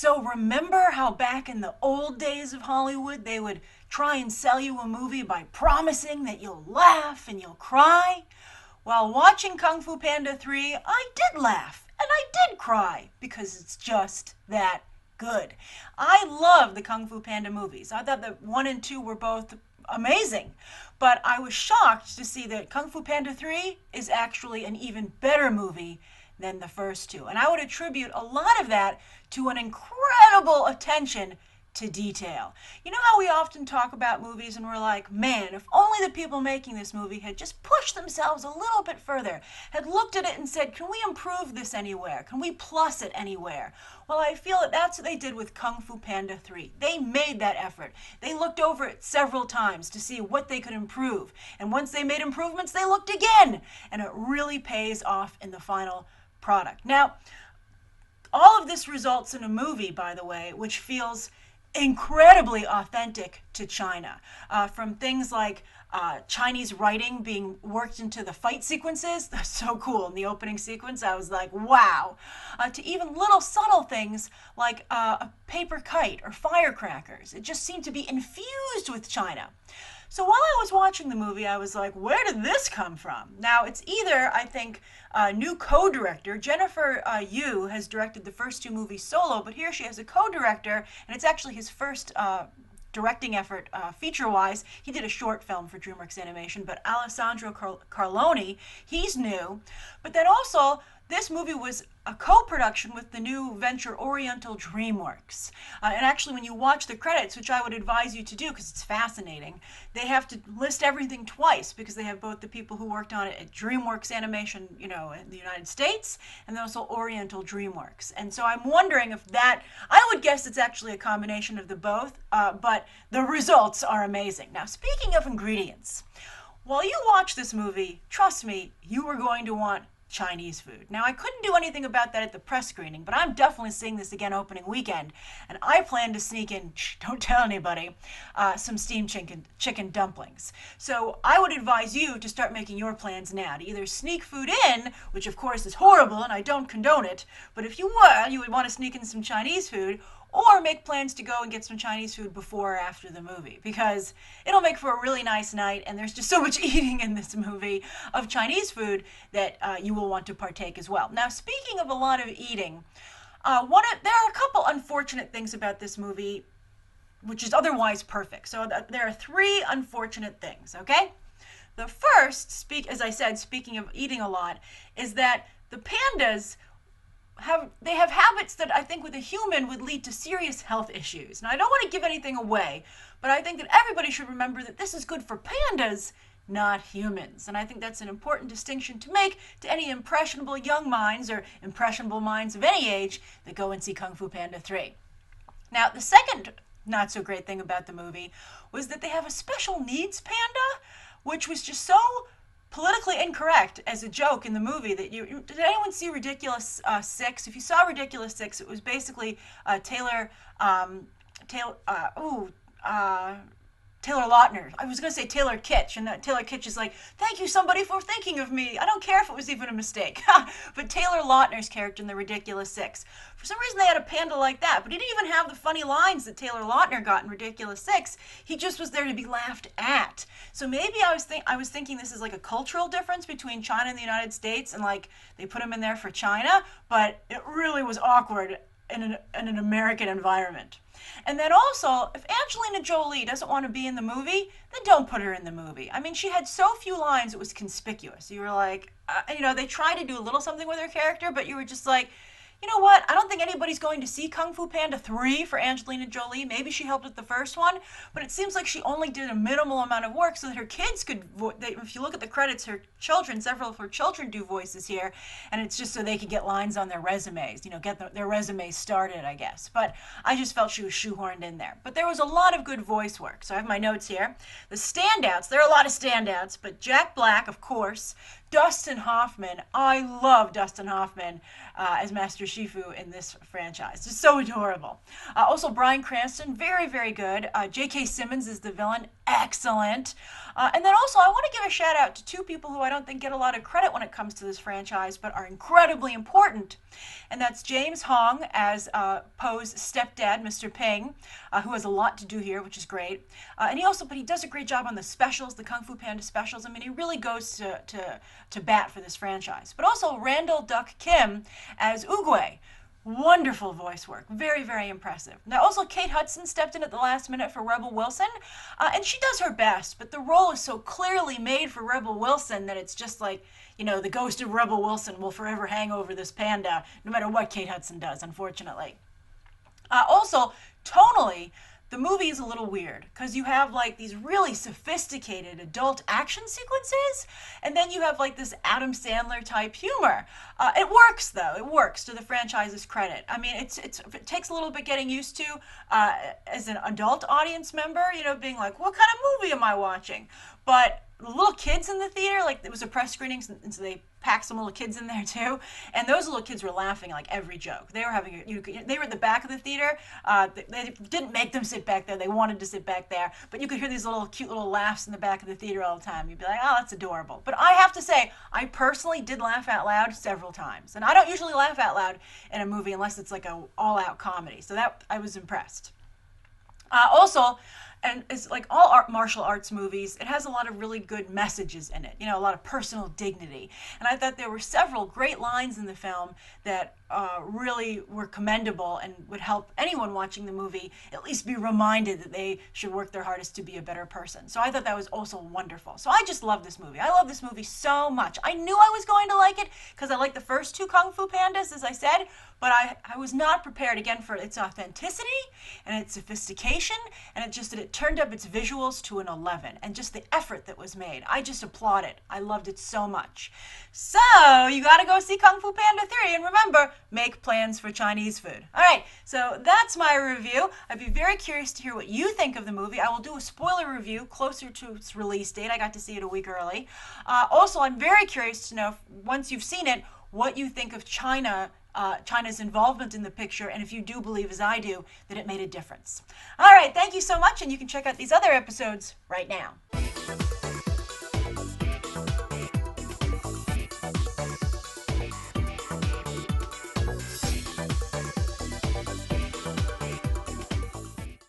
So remember how back in the old days of Hollywood, they would try and sell you a movie by promising that you'll laugh and you'll cry? While watching Kung Fu Panda 3, I did laugh and I did cry because it's just that good. I love the Kung Fu Panda movies. I thought that 1 and 2 were both amazing, but I was shocked to see that Kung Fu Panda 3 is actually an even better movie than the first two. And I would attribute a lot of that to an incredible attention to detail. You know how we often talk about movies and we're like, man, if only the people making this movie had just pushed themselves a little bit further, had looked at it and said, can we improve this anywhere? Can we plus it anywhere? Well, I feel that that's what they did with Kung Fu Panda 3. They made that effort. They looked over it several times to see what they could improve. And once they made improvements, they looked again. And it really pays off in the final product. Now, all of this results in a movie, by the way, which feels incredibly authentic to China. From things like Chinese writing being worked into the fight sequences. That's so cool. In the opening sequence, I was like, wow. To even little subtle things like a paper kite or firecrackers. It just seemed to be infused with China. So while I was watching the movie, I was like, where did this come from? Now, it's either, I think, a new co-director. Jennifer Yu has directed the first two movies solo, but here she has a co-director, and it's actually his first directing effort feature-wise. He did a short film for DreamWorks Animation, but Alessandro Carloni, he's new. But then also, this movie was a co-production with the new venture Oriental DreamWorks. And actually, when you watch the credits, which I would advise you to do because it's fascinating, they have to list everything twice because they have both the people who worked on it at DreamWorks Animation, you know, in the United States, and then also Oriental DreamWorks. And so I'm wondering if that, I would guess it's actually a combination of the both, but the results are amazing. Now, speaking of ingredients, while you watch this movie, trust me, you are going to want Chinese food. Now, I couldn't do anything about that at the press screening, but I'm definitely seeing this again opening weekend, and I plan to sneak in, don't tell anybody, some steamed chicken dumplings. So I would advise you to start making your plans now, to either sneak food in, which of course is horrible and I don't condone it, but if you were, you would want to sneak in some Chinese food, or make plans to go and get some Chinese food before or after the movie, because it'll make for a really nice night, and there's just so much eating in this movie of Chinese food that you will want to partake as well. Now, speaking of a lot of eating, there are a couple unfortunate things about this movie, which is otherwise perfect. So there are three unfortunate things, okay? The first, as I said, speaking of eating a lot, is that the pandas have habits that I think with a human would lead to serious health issues. Now, I don't want to give anything away, but I think that everybody should remember that this is good for pandas, not humans. And I think that's an important distinction to make to any impressionable young minds or impressionable minds of any age that go and see Kung Fu Panda 3. Now, the second not so great thing about the movie was that they have a special needs panda, which was just so politically incorrect as a joke in the movie. That did anyone see Ridiculous 6? If you saw Ridiculous 6, it was basically Taylor Lautner. I was going to say Taylor Kitsch, and Taylor Kitsch is like, thank you somebody for thinking of me. I don't care if it was even a mistake. But Taylor Lautner's character in The Ridiculous Six, for some reason they had a panda like that, but he didn't even have the funny lines that Taylor Lautner got in Ridiculous Six. He just was there to be laughed at. So maybe I was thinking this is like a cultural difference between China and the United States, and like they put him in there for China, but it really was awkward in an American environment. And then also, if Angelina Jolie doesn't want to be in the movie, then don't put her in the movie. I mean, she had so few lines, it was conspicuous. You were like, they tried to do a little something with her character, but you were just like, you know what? I don't think anybody's going to see Kung Fu Panda 3 for Angelina Jolie. Maybe she helped with the first one, but it seems like she only did a minimal amount of work so that her kids could, if you look at the credits, several of her children do voices here, and it's just so they could get lines on their resumes, get their resumes started, I guess. But I just felt she was shoehorned in there. But there was a lot of good voice work. So I have my notes here. The standouts, there are a lot of standouts, but Jack Black, of course, Dustin Hoffman. I love Dustin Hoffman as Master Shifu in this franchise. Just so adorable. Also, Bryan Cranston, very, very good. J.K. Simmons is the villain. excellent. And then also, I want to give a shout out to two people who I don't think get a lot of credit when it comes to this franchise, but are incredibly important. And that's James Hong as Poe's stepdad, Mr. Ping, who has a lot to do here, which is great. And he does a great job on the specials, the Kung Fu Panda specials. I mean, he really goes to bat for this franchise. But also Randall Duck Kim as Oogway. Wonderful voice work. Very, very impressive. Now, also, Kate Hudson stepped in at the last minute for Rebel Wilson, and she does her best, but the role is so clearly made for Rebel Wilson that it's just like, the ghost of Rebel Wilson will forever hang over this panda, no matter what Kate Hudson does, unfortunately. Also, tonally, the movie is a little weird because you have like these really sophisticated adult action sequences, and then you have like this Adam Sandler type humor. It works though. It works to the franchise's credit. I mean, it takes a little bit getting used to as an adult audience member, being like, what kind of movie am I watching? But the little kids in the theater, like it was a press screening, and so they packed some little kids in there too, and those little kids were laughing like every joke. They were they were at the back of the theater. They didn't make them sit back there. They wanted to sit back there, but you could hear these little cute little laughs in the back of the theater all the time. You'd be like, oh, that's adorable. But I have to say, I personally did laugh out loud several times, and I don't usually laugh out loud in a movie unless it's like a all-out comedy. So that I was impressed. Also, and it's like all martial arts movies, it has a lot of really good messages in it, a lot of personal dignity. And I thought there were several great lines in the film that really were commendable and would help anyone watching the movie at least be reminded that they should work their hardest to be a better person. So I thought that was also wonderful. So I just love this movie. I love this movie so much. I knew I was going to like it because I like the first two Kung Fu Pandas, as I said, but I was not prepared, again, for its authenticity and its sophistication, and it turned up its visuals to an 11, and just the effort that was made. I just applaud it. I loved it so much. So, you gotta go see Kung Fu Panda 3, and remember, make plans for Chinese food. Alright, so that's my review. I'd be very curious to hear what you think of the movie. I will do a spoiler review closer to its release date. I got to see it a week early. Also, I'm very curious to know, once you've seen it, what you think of China's involvement in the picture, and if you do believe, as I do, that it made a difference. All right, thank you so much, and you can check out these other episodes right now.